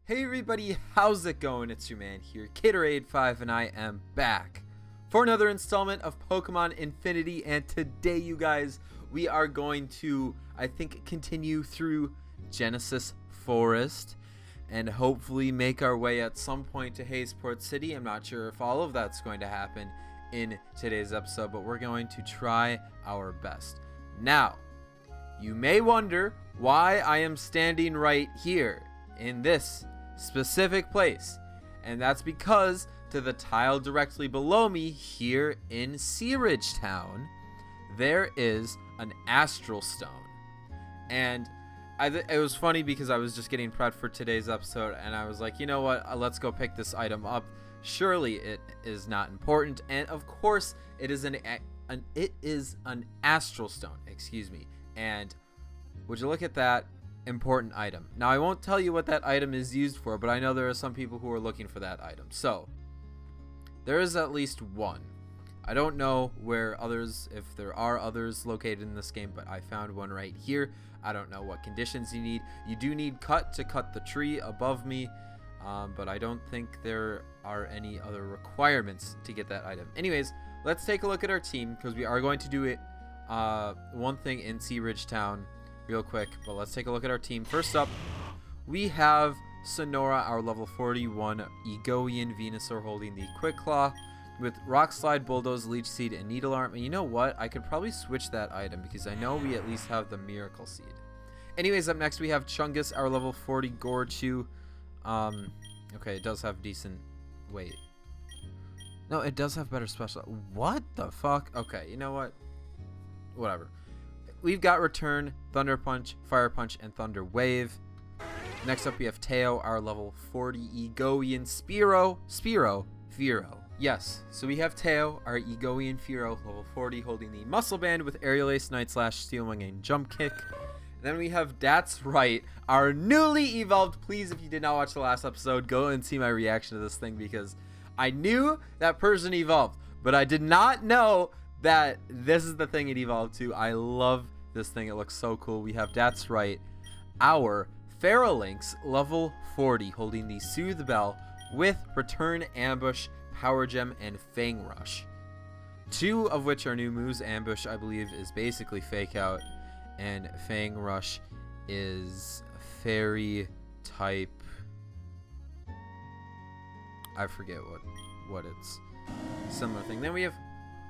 Hey everybody, how's it going? It's your man here, Caterade5, and I am back for another installment of Pokemon Infinity. And today, you guys, we are going to, I think, continue through Genesis Forest and hopefully make our way at some point to Hazeport City. I'm not sure if all of that's going to happen in today's episode, but we're going to try our best. Now, you may wonder why I am standing right here in this specific place, and that's because to the tile directly below me here in Searidge Town there is an astral stone. And it was funny because I was just getting prepped for today's episode and I was like, you know what, let's go pick this item up. Surely it is not important, and of course it is an astral stone, excuse me. And would you look at that important item. Now, I won't tell you what that item is used for, but I know there are some people who are looking for that item. So, there is at least one. I don't know where others, if there are others located in this game, but I found one right here. I don't know what conditions you need. You do need cut to cut the tree above me, but I don't think there are any other requirements to get that item. Anyways, let's take a look at our team, because we are going to do it one thing in Searidge Town real quick, but let's take a look at our team. First up, we have Sonora, our level 41 Egoian Venusaur, holding the Quick Claw with Rock Slide, Bulldoze, Leech Seed, and Needle Arm. And you know what? I could probably switch that item because I know we at least have the Miracle Seed. Anyways, up next we have Chungus, our level 40 Gorchu. Okay, it does have decent weight. No, it does have better special. What the fuck? Okay, you know what? Whatever. We've got Return, Thunder Punch, Fire Punch, and Thunder Wave. Next up, we have Teo, our level 40 Egoian Fearow. Yes, so we have Teo, our Egoian Fearow, level 40, holding the Muscle Band with Aerial Ace, Night Slash, Steel Wing, and Jump Kick. And then we have That's Right, our newly evolved. Please, if you did not watch the last episode, go and see my reaction to this thing, because I knew that person evolved, but I did not know that this is the thing it evolved to. I love this thing. It looks so cool. We have That's Right, our Pharynx, level 40, holding the Soothe Bell with Return, Ambush, Power Gem, and Fang Rush. Two of which are new moves. Ambush, I believe, is basically Fake Out, and Fang Rush is Fairy type. I forget what it's similar thing. Then we have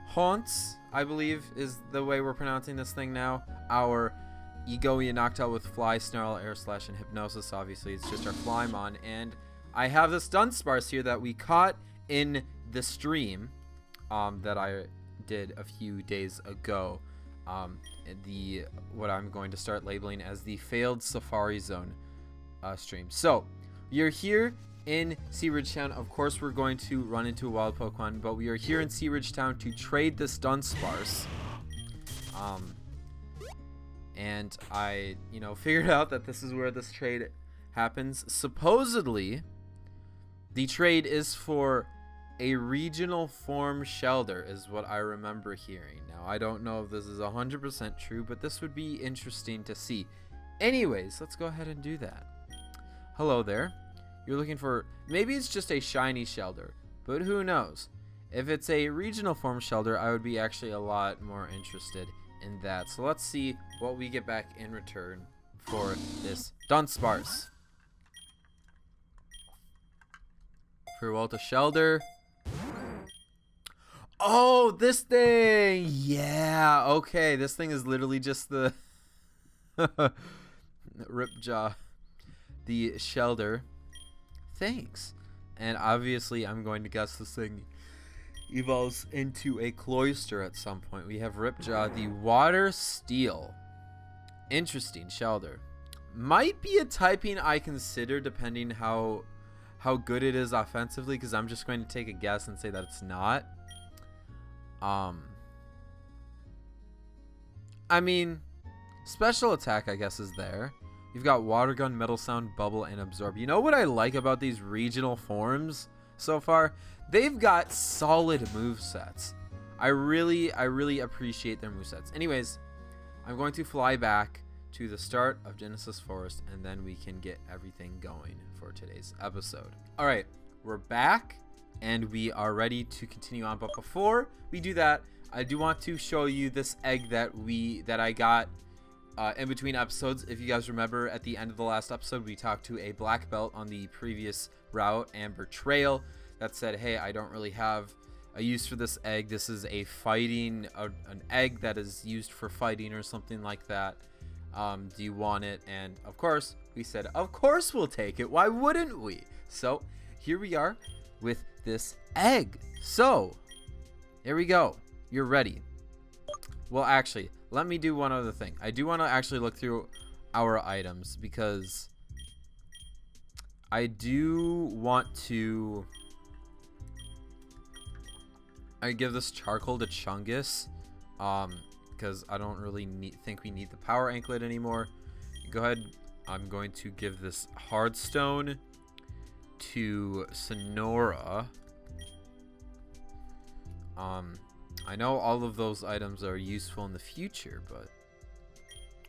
Haunts, I believe is the way we're pronouncing this thing now. Our Egoian Noctowl with Fly, Snarl, Air Slash, and Hypnosis. Obviously, it's just our Flymon. And I have this Dunsparce here that we caught in the stream that I did a few days ago. What I'm going to start labeling as the Failed Safari Zone stream. So, you're here in Searidge Town. Of course, we're going to run into a wild Pokemon, but we are here in Searidge Town to trade this Dunsparce. And I, figured out that this is where this trade happens. Supposedly, the trade is for a regional form Shelder, is what I remember hearing. Now, I don't know if this is 100% true, but this would be interesting to see. Anyways, let's go ahead and do that. Hello there. You're looking for, maybe it's just a shiny Shelder, but who knows? If it's a regional form Shelder, I would be actually a lot more interested in that. So let's see what we get back in return for this Dunsparce. Farewell to Shelder. Oh, this thing! Yeah, okay, this thing is literally just the Ripjaw, the Shelder. Thanks. And obviously, I'm going to guess this thing evolves into a Cloyster at some point. We have Ripjaw, the Water Steel. Interesting Shelder. Might be a typing I consider depending how good it is offensively, because I'm just going to take a guess and say that it's not. I mean, special attack I guess is there. You've got Water Gun, Metal Sound, Bubble, and Absorb. You know what I like about these regional forms so far? They've got solid movesets. I really appreciate their movesets. Anyways, I'm going to fly back to the start of Genesis Forest, and then we can get everything going for today's episode. All right, we're back, and we are ready to continue on. But before we do that, I do want to show you this egg that I got in between episodes. If you guys remember, at the end of the last episode, we talked to a black belt on the previous route, Amber Trail, that said, hey, I don't really have a use for this egg. This is a fighting, an egg that is used for fighting or something like that. Do you want it? And of course, we said, of course we'll take it. Why wouldn't we? So here we are with this egg. So here we go. You're ready. Well, actually, let me do one other thing. I do want to actually look through our items because I do want to... I give this charcoal to Chungus because I don't really think we need the power anklet anymore. Go ahead. I'm going to give this hardstone to Sonora. I know all of those items are useful in the future, but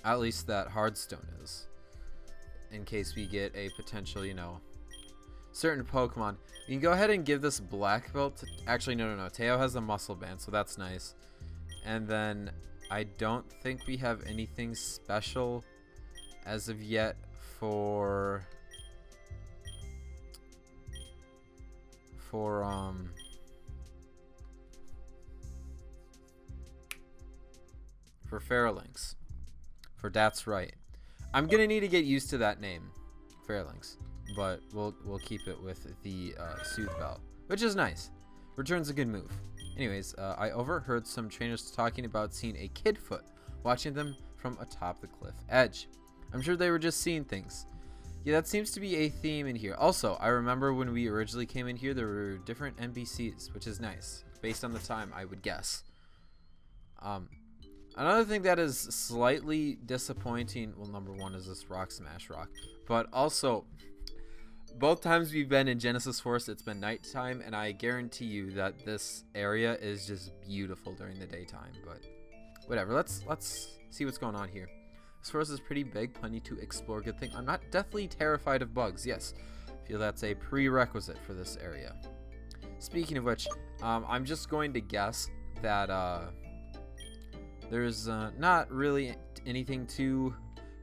at least that hardstone is, in case we get a potential, you know, certain Pokemon. You can go ahead and give this black belt to, actually no, Teo has a muscle band, so that's nice. And then I don't think we have anything special as of yet for Fairlinks. For that's right. I'm gonna need to get used to that name, Fairlinks, but we'll keep it with the Soothe Bell, which is nice. Return's a good move. Anyways, I overheard some trainers talking about seeing a Kidfoot, watching them from atop the cliff edge. I'm sure they were just seeing things. Yeah, that seems to be a theme in here. Also, I remember when we originally came in here, there were different NPCs, which is nice, based on the time, I would guess. Another thing that is slightly disappointing, well, number one is this Rock Smash Rock, but also, both times we've been in Genesis Forest, it's been nighttime, and I guarantee you that this area is just beautiful during the daytime, but whatever. Let's see what's going on here. This forest is pretty big, plenty to explore. Good thing I'm not deathly terrified of bugs. Yes, I feel that's a prerequisite for this area. Speaking of which, I'm just going to guess that there's not really anything too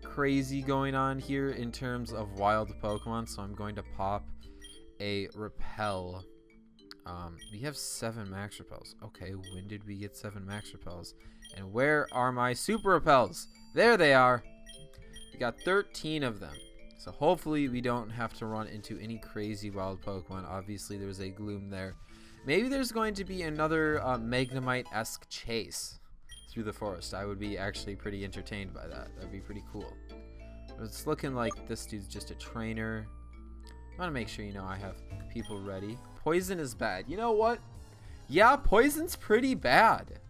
crazy going on here in terms of wild Pokemon, so I'm going to pop a Repel. We have 7 Max Repels. Okay, when did we get 7 Max Repels? And where are my Super Repels? There they are. We got 13 of them. So hopefully we don't have to run into any crazy wild Pokemon. Obviously there's a Gloom there. Maybe there's going to be another Magnemite-esque chase through the forest. I would be actually pretty entertained by that. That'd be pretty cool. But it's looking like this dude's just a trainer. I want to make sure, you know, I have people ready. Poison is bad. You know what? Yeah, poison's pretty bad.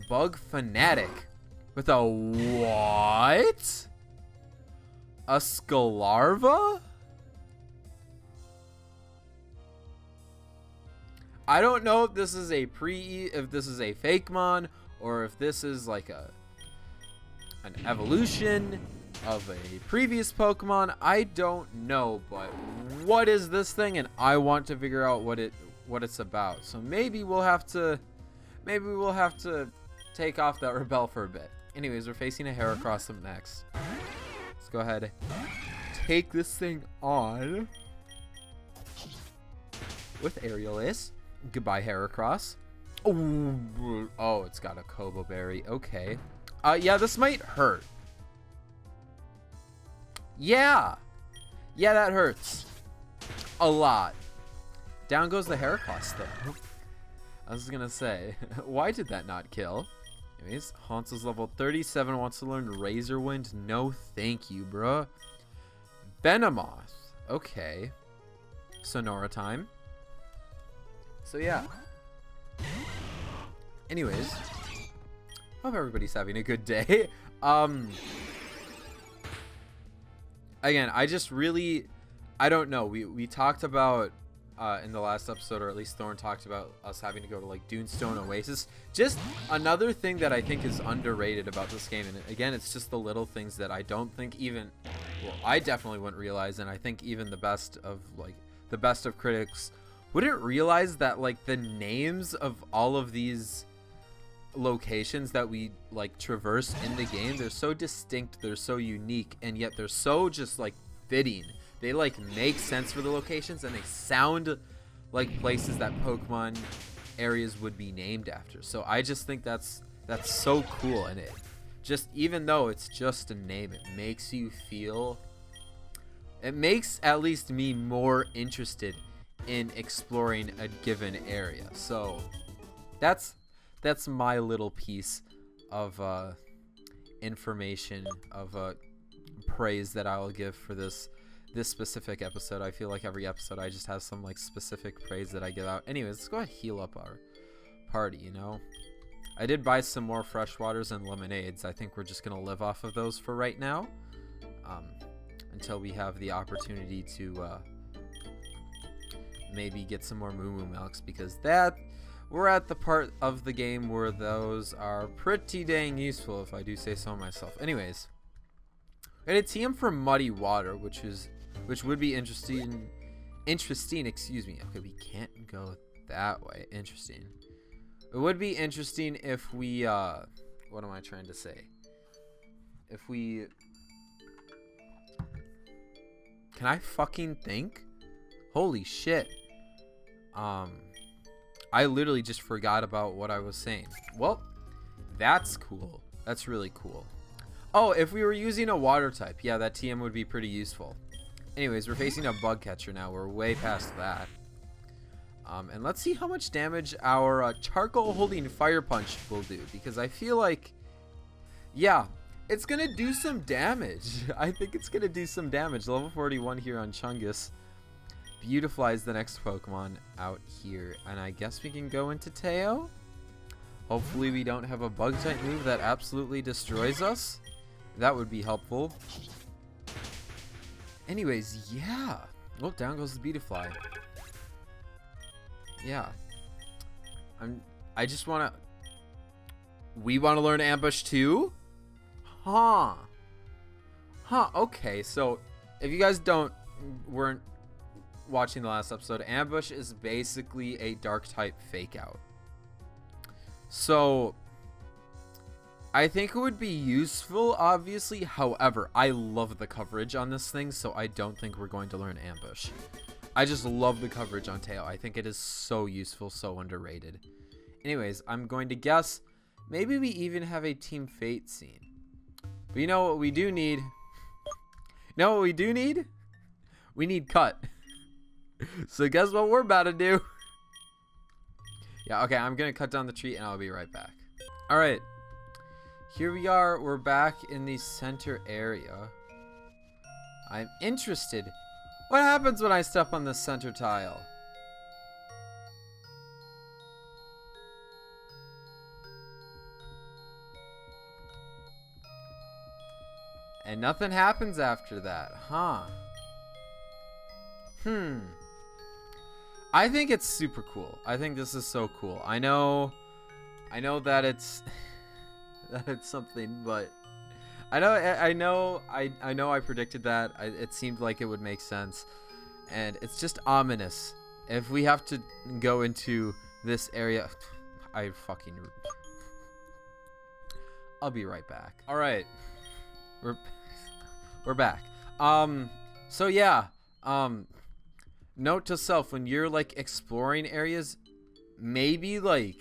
Bug Fanatic with a what? A SCALARVA? I don't know if this is a if this is a fake mon, or if this is like an evolution of a previous Pokemon. I don't know, but what is this thing? And I want to figure out what it's about. So maybe we'll have to take off that Rebel for a bit. Anyways, we're facing a Heracross up next. Let's go ahead, take this thing on with Aerial Ace. Goodbye, Heracross. Oh, it's got a Kobo Berry. Okay. Yeah, this might hurt. Yeah, that hurts a lot. Down goes the Heracross, though. I was gonna say, why did that not kill? Anyways, Hansel's level 37, wants to learn Razor Wind. No, thank you, bruh. Venomoth. Okay. Sonora time. So yeah. Anyways, hope everybody's having a good day. Again, I don't know. We talked about in the last episode, or at least Thorn talked about us having to go to like Dunestone Oasis. Just another thing that I think is underrated about this game, and again, it's just the little things that I don't think even, well, I definitely wouldn't realize, and I think even the best of critics wouldn't realize that like the names of all of these locations that we like traverse in the game, they're so distinct, they're so unique, and yet they're so just like fitting. They like make sense for the locations, and they sound like places that Pokemon areas would be named after. So I just think that's so cool, and it just, even though it's just a name, it makes you feel, it makes at least me more interested in exploring a given area. So that's my little piece of information, of praise that I will give for this specific episode. I feel like every episode I just have some like specific praise that I give out. Anyways, let's go ahead and heal up our party, you know. I did buy some more fresh waters and lemonades. I think we're just gonna live off of those for right now, until we have the opportunity to maybe get some more Moo Moo Milks, because we're at the part of the game where those are pretty dang useful, if I do say so myself. Anyways, we had a TM for Muddy Water, which would be interesting. Excuse me. Okay, we can't go that way. Interesting. It would be interesting if we what am I trying to say? If we, can I fucking think? Holy shit. I literally just forgot about what I was saying. Well, that's cool. That's really cool. Oh, if we were using a water type, yeah, that TM would be pretty useful. Anyways, we're facing a bug catcher now. We're way past that. And let's see how much damage our charcoal holding fire punch will do, because I feel like, yeah, it's gonna do some damage. I think it's gonna do some damage. Level 41 here on Chungus. Beautifly is the next Pokemon out here, and I guess we can go into Teo. Hopefully we don't have a bug type move that absolutely destroys us. That would be helpful. Anyways, yeah. Well, down goes the Beautifly. Yeah. I just wanna, we wanna learn Ambush too? Huh. Okay, so if you guys weren't watching the last episode, Ambush is basically a dark type fake out. So I think it would be useful, obviously. However, I love the coverage on this thing, so I don't think we're going to learn Ambush. I just love the coverage on Tail. I think it is so useful, so underrated. Anyways, I'm going to guess maybe we even have a Team Fate scene. But you know what we do need? We need Cut. So guess what we're about to do? Yeah, okay, I'm gonna cut down the tree and I'll be right back. Alright. Here we are, we're back in the center area. I'm interested. What happens when I step on the center tile? And nothing happens after that, huh? I think it's super cool. I think this is so cool. I know that it's that it's something, but I know I predicted that. It seemed like it would make sense, and it's just ominous. If we have to go into this area, I'll be right back. All right, we're back. So yeah, note to self: when you're like exploring areas, maybe like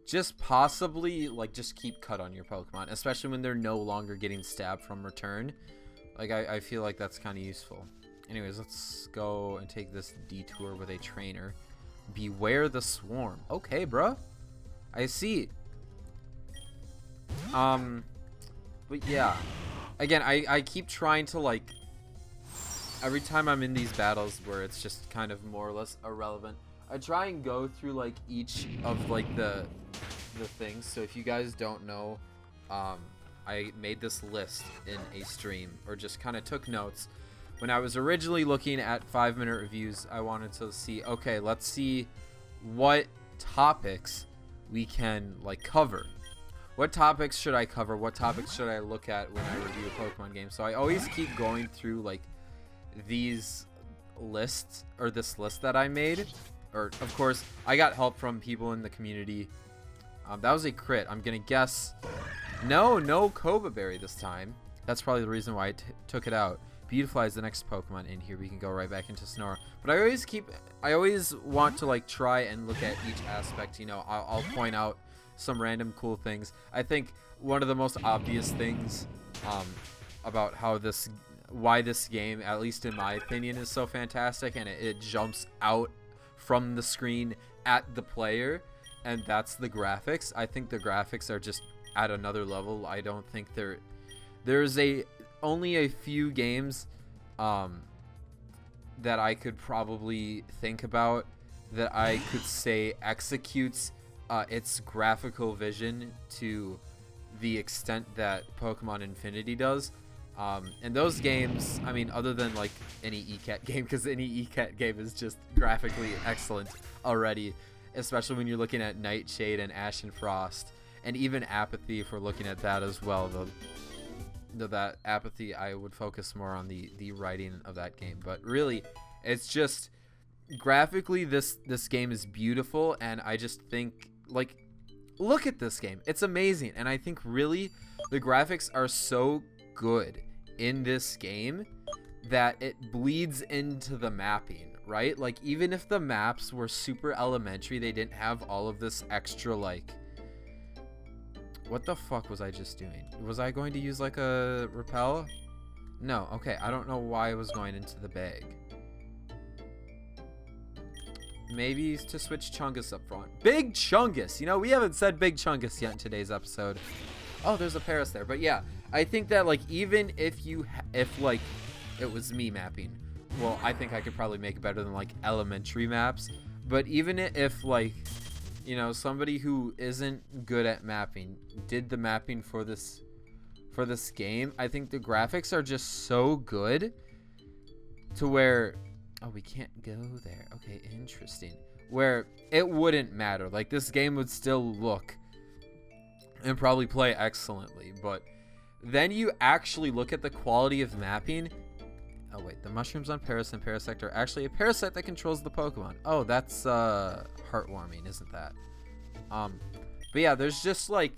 just possibly like just keep Cut on your Pokemon, especially when they're no longer getting stabbed from return. Like I feel like that's kind of useful. Anyways, let's go and take this detour with a trainer. Beware the swarm. Okay, bruh. I see. But yeah, again, I keep trying to like, every time I'm in these battles where it's just kind of more or less irrelevant, I try and go through like each of like the things. So if you guys don't know, I made this list in a stream, or just kind of took notes when I was originally looking at 5-minute reviews, I wanted to see, okay, let's see what topics we can like cover. What topics should I cover? What topics should I look at when I review a Pokemon game? So I always keep going through like these lists, or this list that I made. Or of course, I got help from people in the community. That was a crit. I'm gonna guess no Koba Berry this time. That's probably the reason why I took it out. Beautifly is the next Pokemon in here. We can go right back into Snore. But I always want to like try and look at each aspect. You know, I'll point out some random cool things. I think one of the most obvious things about why this game, at least in my opinion, is so fantastic, and it jumps out from the screen at the player, and that's the graphics. I think the graphics are just at another level. I don't think there's only a few games that I could probably think about that I could say executes its graphical vision to the extent that Pokemon Infinity does. And those games, I mean, other than like any ECAT game, because any ECAT game is just graphically excellent already, especially when you're looking at Nightshade and Ash and Frost, and even Apathy if we're looking at that as well. Though that Apathy, I would focus more on the writing of that game. But really, it's just graphically this game is beautiful, and I just think, like, look at this game. It's amazing, and I think really the graphics are so good in this game that it bleeds into the mapping, right? Like, even if the maps were super elementary, they didn't have all of this extra, like, what the fuck was I just doing? Was I going to use like a repel? No. Okay, I don't know why I was going into the bag. Maybe to switch Chungus up front. Big Chungus! You know, we haven't said Big Chungus yet in today's episode. Oh, there's a Paris there. But yeah, I think that like even if like it was me mapping, well, I think I could probably make it better than like elementary maps. But even if like, you know, somebody who isn't good at mapping did the mapping for this game, I think the graphics are just so good to where, oh, we can't go there. Okay, interesting. Where it wouldn't matter. Like, this game would still look and probably play excellently. But then you actually look at the quality of mapping. Oh, wait. The mushrooms on Paris and Parasect are actually a parasite that controls the Pokemon. Oh, that's heartwarming, isn't that? But yeah, there's just, like,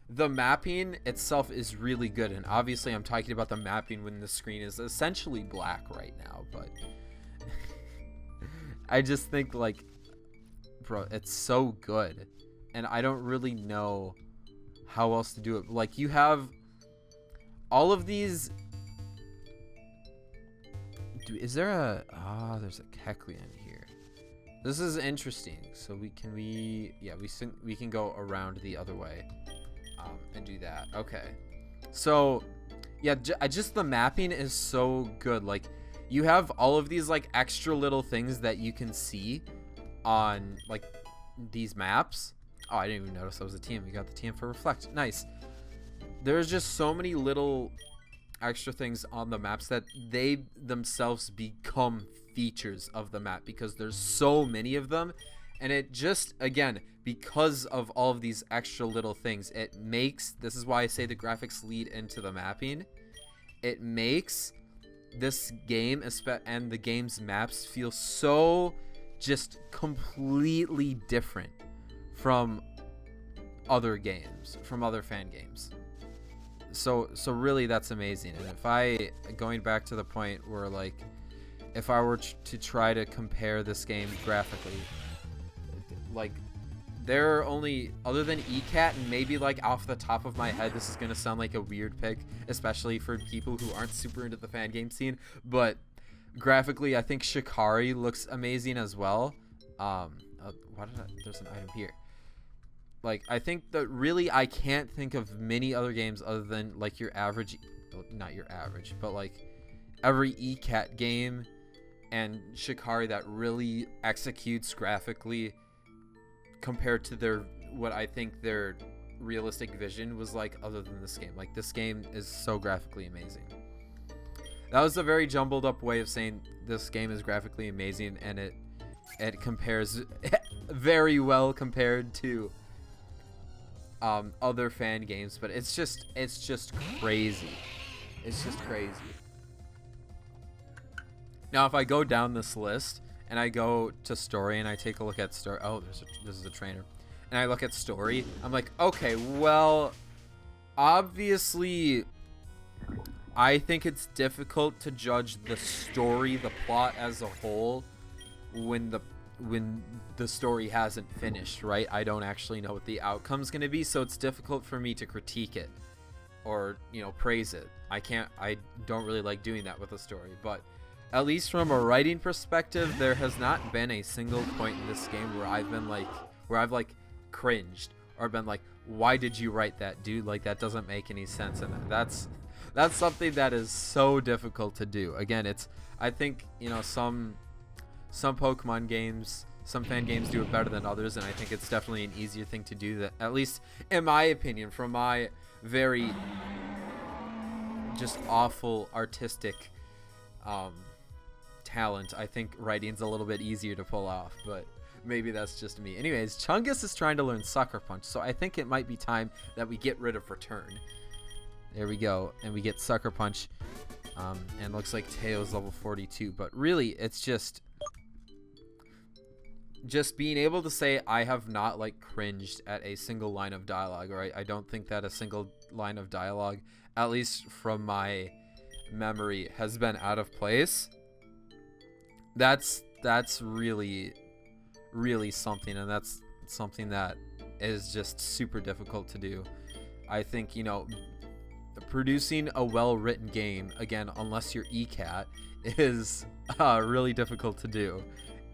the mapping itself is really good. And obviously, I'm talking about the mapping when the screen is essentially black right now. But I just think, like, bro, it's so good. And I don't really know how else to do it. Like, you have all of these. Is there a... Ah, there's a Kecleon here. This is interesting. So we can go around the other way and do that. Okay. So, yeah, just the mapping is so good. Like, you have all of these, like, extra little things that you can see on, like, these maps. Oh, I didn't even notice that was a TM. We got the TM for Reflect. Nice. There's just so many little extra things on the maps that they themselves become features of the map because there's so many of them. And it just, again, because of all of these extra little things, it makes, this is why I say the graphics lead into the mapping. It makes this game and the game's maps feel so just completely different from other games, from other fan games. So really, that's amazing. And going back to the point where, like, if I were to try to compare this game graphically, like, there are only, other than ECAT, and maybe, like, off the top of my head, this is going to sound like a weird pick, especially for people who aren't super into the fan game scene, but graphically, I think Shikari looks amazing as well. There's an item here. Like, I think that really I can't think of many other games other than, like, your average, well, not your average, but, like, every ECAT game and Shikari that really executes graphically compared to what I think their realistic vision was like, other than this game. Like, this game is so graphically amazing. That was a very jumbled up way of saying this game is graphically amazing, and it compares very well compared to other fan games, but it's just crazy. It's just crazy. Now, if I go down this list and I go to story and I take a look at story, oh, this is a trainer, and I look at story, I'm like, okay, well, obviously, I think it's difficult to judge the story, the plot as a whole, when the story hasn't finished, right? I don't actually know what the outcome's going to be, so it's difficult for me to critique it or, you know, praise it. I don't really like doing that with a story, but at least from a writing perspective, there has not been a single point in this game where I've cringed or been like, why did you write that, dude? Like, that doesn't make any sense. And that's something that is so difficult to do. Again, I think, you know, some Pokemon games, some fan games do it better than others, and I think it's definitely an easier thing to do, that, at least in my opinion, from my very just awful artistic talent. I think writing's a little bit easier to pull off, but maybe that's just me. Anyways, Chungus is trying to learn Sucker Punch, so I think it might be time that we get rid of Return. There we go, and we get Sucker Punch, and looks like Teo's level 42, but really, it's just being able to say I have not, like, cringed at a single line of dialogue, or I don't think that a single line of dialogue, at least from my memory, has been out of place. That's really something, and that's something that is just super difficult to do. I think, you know, producing a well-written game, again, unless you're ECAT, is really difficult to do,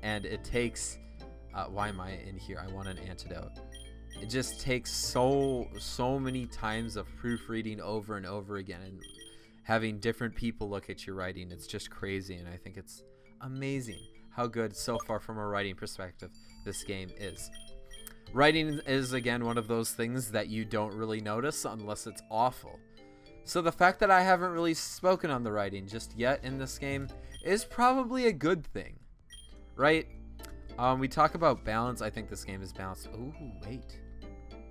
and it takes why am I in here? I want an antidote. It just takes so many times of proofreading over and over again, and having different people look at your writing. It's just crazy, and I think it's amazing how good so far from a writing perspective this game is. Writing is, again, one of those things that you don't really notice unless it's awful. So the fact that I haven't really spoken on the writing just yet in this game is probably a good thing, right? We talk about balance. I think this game is balanced. Ooh, wait.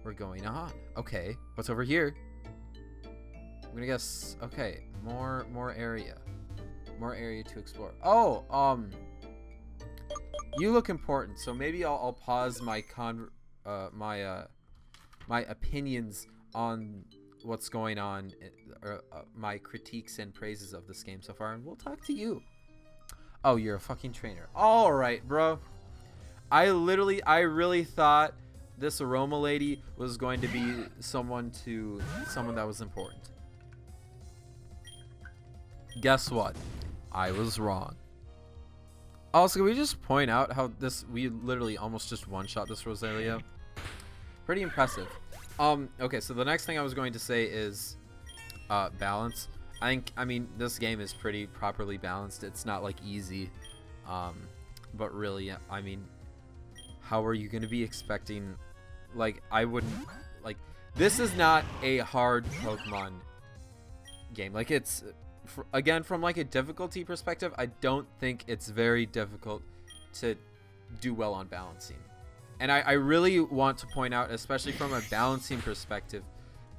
We're going on. Okay, what's over here? I'm gonna guess. Okay, more area. More area to explore. Oh, you look important, so maybe I'll pause my my opinions on what's going on, my critiques and praises of this game so far, and we'll talk to you. Oh, you're a fucking trainer. All right, bro. I really thought this aroma lady was going to be someone that was important. Guess what? I was wrong. Also, can we just point out how we literally almost just one-shot this Rosalia? Pretty impressive. Okay, so the next thing I was going to say is balance. I mean, this game is pretty properly balanced. It's not, like, easy. But really, I mean, how are you going to be expecting, like, I wouldn't, like, this is not a hard Pokemon game. Like, it's, again, from, like, a difficulty perspective, I don't think it's very difficult to do well on balancing. And I really want to point out, especially from a balancing perspective,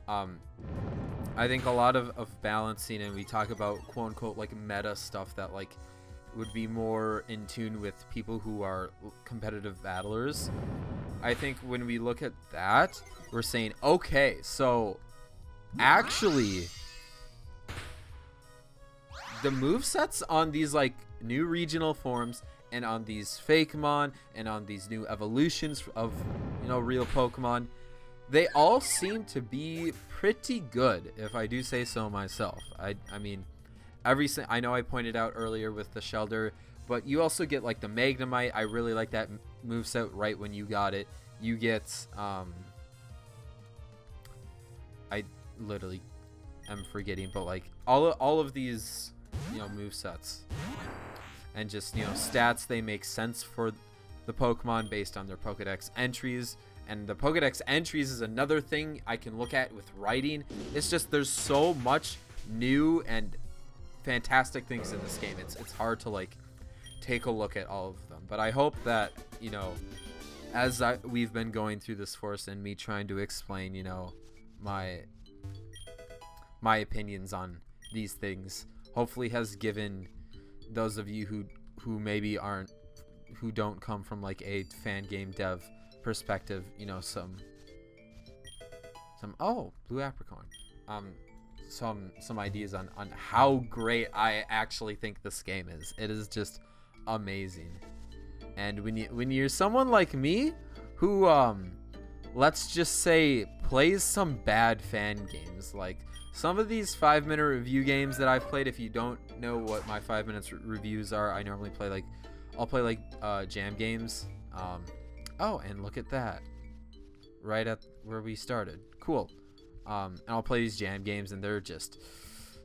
I think a lot of balancing, and we talk about quote-unquote, like, meta stuff that, like, would be more in tune with people who are competitive battlers. I think when we look at that, we're saying, okay, so actually the movesets on these, like, new regional forms and on these Fakemon and on these new evolutions of, you know, real Pokemon, they all seem to be pretty good, if I do say so myself. I mean, I know I pointed out earlier with the Shelder, but you also get, like, the Magnemite. I really like that moveset right when you got it. You get, I literally am forgetting, but, like, all of these, you know, movesets. And just, you know, stats, they make sense for the Pokemon based on their Pokedex entries. And the Pokedex entries is another thing I can look at with writing. It's just there's so much new and fantastic things in this game. It's hard to like take a look at all of them, but I hope that, you know, as we've been going through this forest and me trying to explain, you know, my opinions on these things, hopefully has given those of you who maybe who don't come from like a fan game dev perspective, you know, some oh, blue apricot, some ideas on how great I actually think this game is. It is just amazing. And when you're someone like me who let's just say plays some bad fan games, like some of these 5-minute review games that I've played, if you don't know what my 5 minutes reviews are, I normally play like, I'll play like jam games. Oh, and look at that, right at where we started. Cool. And I'll play these jam games, and they're just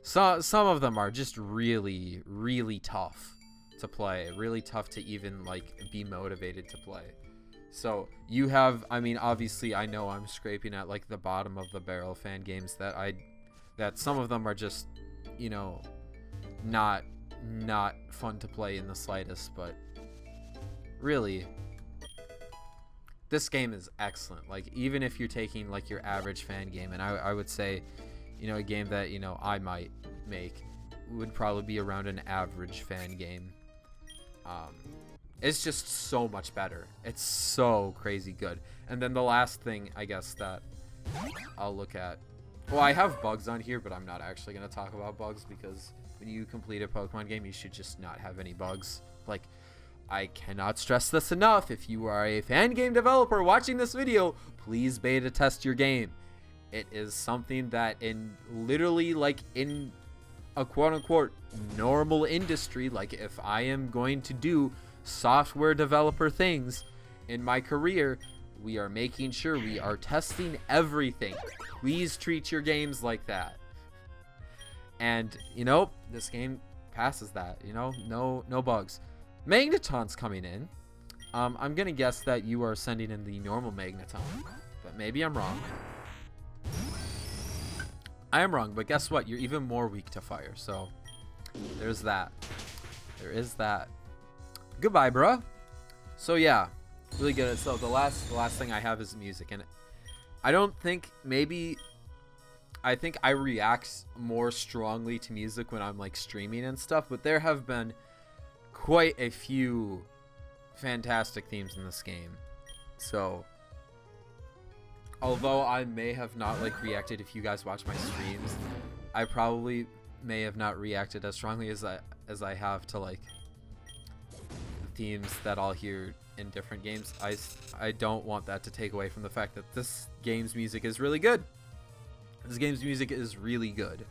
some of them are just really, really tough to play, really tough to even like be motivated to play. So you have, I mean, obviously I know I'm scraping at like the bottom of the barrel fan games that some of them are just, you know, not fun to play in the slightest, but really this game is excellent. Like, even if you're taking like your average fan game, and I would say, you know, a game that, you know, I might make would probably be around an average fan game. It's just so much better. It's so crazy good. And then the last thing, I guess, that I'll look at, well, I have bugs on here, but I'm not actually going to talk about bugs, because when you complete a Pokemon game, you should just not have any bugs. Like, I cannot stress this enough. If you are a fan game developer watching this video, please beta test your game. It is something that in literally like in a quote-unquote normal industry, like if I am going to do software developer things in my career, we are making sure we are testing everything. Please treat your games like that. And, you know, this game passes that, you know, no bugs. Magneton's coming in. I'm gonna guess that you are sending in the normal Magneton, but maybe I'm wrong. I am wrong, but guess what? You're even more weak to fire, so there's that. There is that. Goodbye, bruh. So yeah, really good. So the last thing I have is music, and I don't think, maybe I think I react more strongly to music when I'm like streaming and stuff, but there have been quite a few fantastic themes in this game. So although I may have not like reacted, if you guys watch my streams, I probably may have not reacted as strongly as I have to like the themes that I'll hear in different games. I don't want that to take away from the fact that this game's music is really good. This game's music is really good.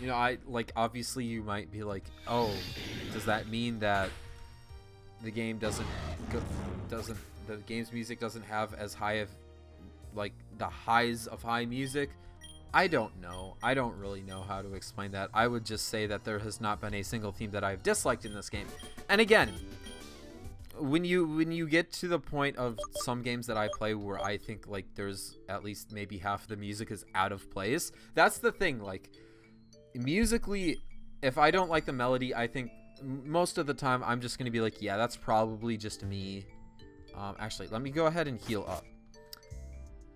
You know, I like, obviously you might be like, oh, does that mean that the game the game's music doesn't have as high of like the highs of high music? I don't know. I don't really know how to explain that. I would just say that there has not been a single theme that I've disliked in this game. And again, when you get to the point of some games that I play where I think like there's at least maybe half the music is out of place, that's the thing. Like, musically, if I don't like the melody, I think most of the time I'm just gonna be like, yeah, that's probably just me. Actually, let me go ahead and heal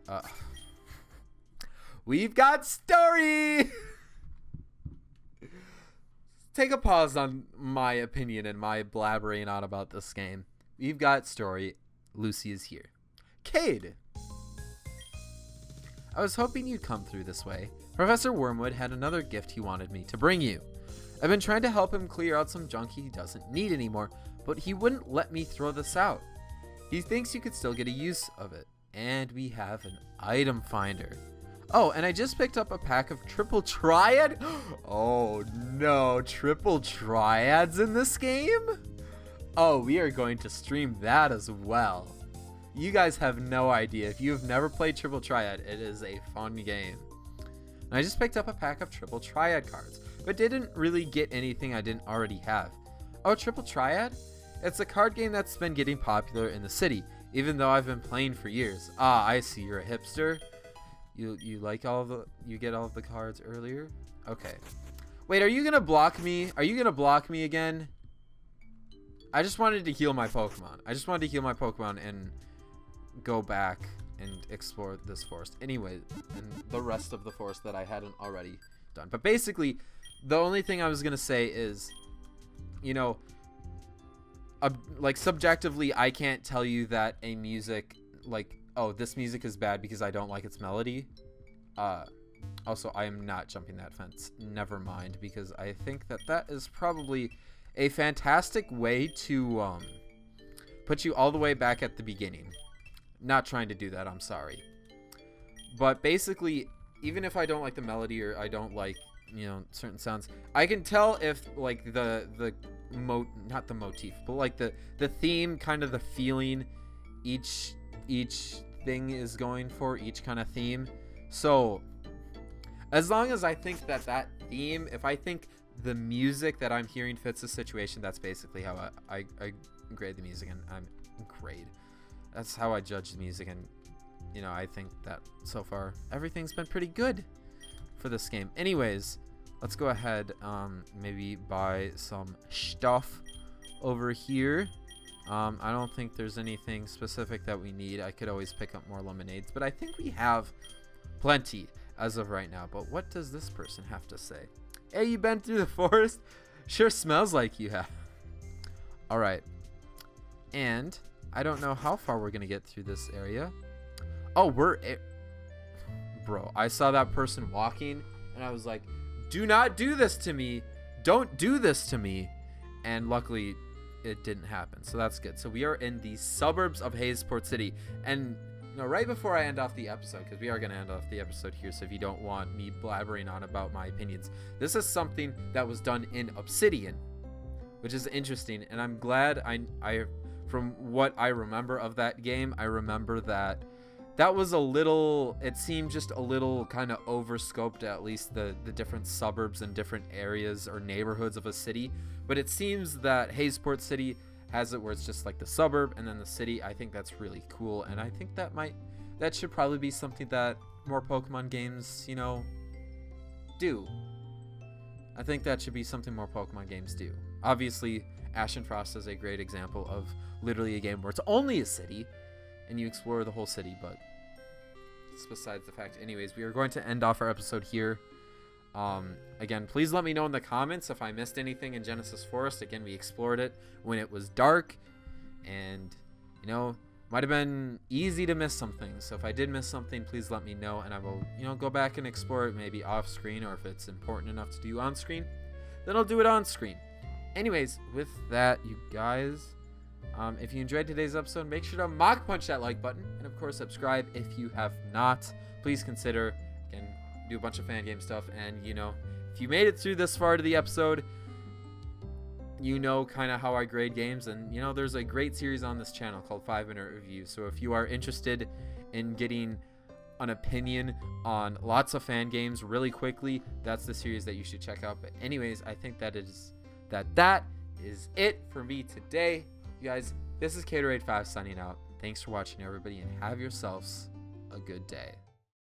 up. We've got story. Take a pause on my opinion and my blabbering on about this game. We've got story. Lucy is here. Cade, I was hoping you'd come through this way. Professor Wormwood had another gift he wanted me to bring you. I've been trying to help him clear out some junk he doesn't need anymore, but he wouldn't let me throw this out. He thinks you could still get a use of it. And we have an item finder. Oh, and I just picked up a pack of triple triad. Oh no, triple triads in this game? Oh, we are going to stream that as well. You guys have no idea. If you've never played triple triad, it is a fun game. And I just picked up a pack of triple triad cards, but didn't really get anything I didn't already have. Oh, triple triad? It's a card game that's been getting popular in the city, even though I've been playing for years. Ah, I see, you're a hipster. You like you get all of the cards earlier? Okay. Wait, are you gonna block me? Are you gonna block me again? I just wanted to heal my Pokemon. And go back and explore this forest. Anyway, and the rest of the forest that I hadn't already done. But basically, the only thing I was gonna say is, you know, like subjectively, I can't tell you that a music, like, oh, this music is bad because I don't like its melody. Also, I am not jumping that fence. Never mind, because I think that is probably a fantastic way to put you all the way back at the beginning. Not trying to do that, I'm sorry. But basically, even if I don't like the melody or I don't like, you know, certain sounds, I can tell if like not the motif, but like the theme, kind of the feeling each thing is going for, each kind of theme. So as long as I think that theme, if I think the music that I'm hearing fits the situation, that's basically how I grade the music, and I'm grade. That's how I judge the music, and you know, I think that so far everything's been pretty good for this game. Anyways, let's go ahead, maybe buy some stuff over here. I don't think there's anything specific that we need. I could always pick up more lemonades, but I think we have plenty as of right now. But what does this person have to say? Hey, you been through the forest? Sure smells like you have. All right. And I don't know how far we're going to get through this area. Oh, bro, I saw that person walking and I was like, do not do this to me. Don't do this to me. And luckily it didn't happen. So that's good. So we are in the suburbs of Hazeport City. And you know, right before I end off the episode, because we are going to end off the episode here, so if you don't want me blabbering on about my opinions, this is something that was done in Obsidian, which is interesting. And I'm glad I from what I remember of that game, I remember that was a little, it seemed just a little kind of overscoped, at least the different suburbs and different areas or neighborhoods of a city. But it seems that Hazeport City has it where it's just like the suburb and then the city. I think that's really cool, and I think that should probably be something that more Pokemon games, you know, do. I think that should be something more Pokemon games do. Obviously, Ash and Frost is a great example of literally a game where it's only a city and you explore the whole city, but it's besides the fact. Anyways, we are going to end off our episode here. Again, please let me know in the comments if I missed anything in Genesis Forest. Again, we explored it when it was dark, and you know, might have been easy to miss some things. So if I did miss something, please let me know, and I will, you know, go back and explore it maybe off screen, or if it's important enough to do on screen, then I'll do it on screen. Anyways, with that, you guys, if you enjoyed today's episode, make sure to mock punch that like button, and of course subscribe if you have not. Please consider, again, do a bunch of fan game stuff, and you know, if you made it through this far to the episode, you know kind of how I grade games, and you know, there's a great series on this channel called 5-Minute Review. So if you are interested in getting an opinion on lots of fan games really quickly, that's the series that you should check out. But anyways, I think that is it for me today. You guys, this is Caterade5 signing out. Thanks for watching, everybody, and have yourselves a good day.